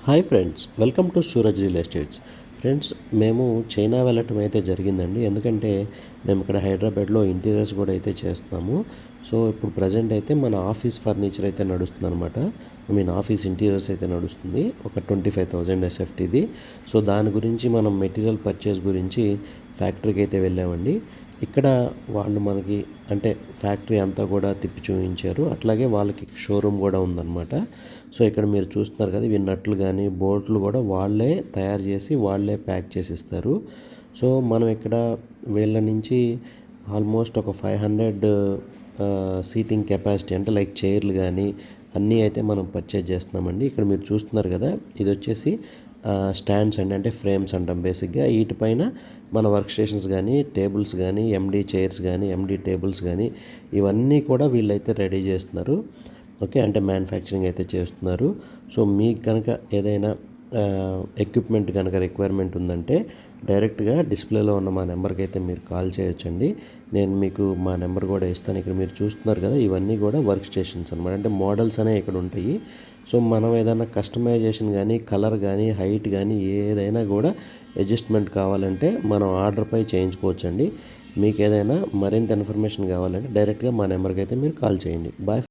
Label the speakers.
Speaker 1: Hi friends, welcome to Suraj real estates. Friends, మేము China వెళ్ళటం అయితే జరిగిందండి. ఎందుకంటే మేము ఇక్కడ హైదరాబాద్లో ఇంటీరియర్స్ కూడా అయితే చేస్తున్నాము. సో ఇప్పుడు ప్రజెంట్ అయితే మన ఆఫీస్ ఫర్నిచర్ అయితే నడుస్తుంది అనమాట. ఆఫీస్ ఇంటీరియర్స్ అయితే నడుస్తుంది. ఒక 25,000 ఎస్ఎఫ్టీది. సో దాని గురించి మనం మెటీరియల్ పర్చేస్ గురించి ఫ్యాక్టరీకి అయితే వెళ్ళామండి. ఇక్కడ వాళ్ళు మనకి అంటే ఫ్యాక్టరీ అంతా కూడా తిప్పి చూపించారు. అట్లాగే వాళ్ళకి షోరూమ్ కూడా ఉందన్నమాట. సో ఇక్కడ మీరు చూస్తున్నారు కదా, ఇవి నట్లు కానీ బోల్ట్లు కూడా వాళ్ళే తయారు చేసి వాళ్ళే ప్యాక్ చేసి ఇస్తారు. సో మనం ఇక్కడ వీళ్ళ నుంచి ఆల్మోస్ట్ ఒక 500 సీటింగ్ కెపాసిటీ అంటే లైక్ చైర్లు కానీ అన్నీ అయితే మనం పర్చేజ్ చేస్తున్నామండి. ఇక్కడ మీరు చూస్తున్నారు కదా, ఇది వచ్చేసి స్టాండ్స్ అండి, అంటే ఫ్రేమ్స్ అంటాం బేసిక్గా. వీటిపైన మన వర్క్ స్టేషన్స్ కానీ టేబుల్స్ కానీ ఎండీ చైర్స్ కానీ ఎండీ టేబుల్స్ కానీ ఇవన్నీ కూడా వీళ్ళైతే రెడీ చేస్తున్నారు. ఓకే, అంటే మ్యానుఫ్యాక్చరింగ్ అయితే చేస్తున్నారు. సో మీకు కనుక ఏదైనా ఎక్విప్మెంట్ కనుక రిక్వైర్మెంట్ ఉందంటే డైరెక్ట్గా డిస్ప్లేలో ఉన్న మా నెంబర్కి అయితే మీరు కాల్ చేయొచ్చండి. నేను మీకు మా నెంబర్ కూడా ఇస్తాను. ఇక్కడ మీరు చూస్తున్నారు కదా, ఇవన్నీ కూడా వర్క్ స్టేషన్స్ అనమాట, అంటే మోడల్స్ అనేవి ఇక్కడ ఉంటాయి. సో మనం ఏదైనా కస్టమైజేషన్ కానీ కలర్ కానీ హైట్ కానీ ఏదైనా కూడా అడ్జస్ట్మెంట్ కావాలంటే మనం ఆర్డర్పై చేయించుకోవచ్చండి. మీకు ఏదైనా మరింత ఇన్ఫర్మేషన్ కావాలంటే డైరెక్ట్గా మా నెంబర్కి అయితే మీరు కాల్ చేయండి. బాయ్.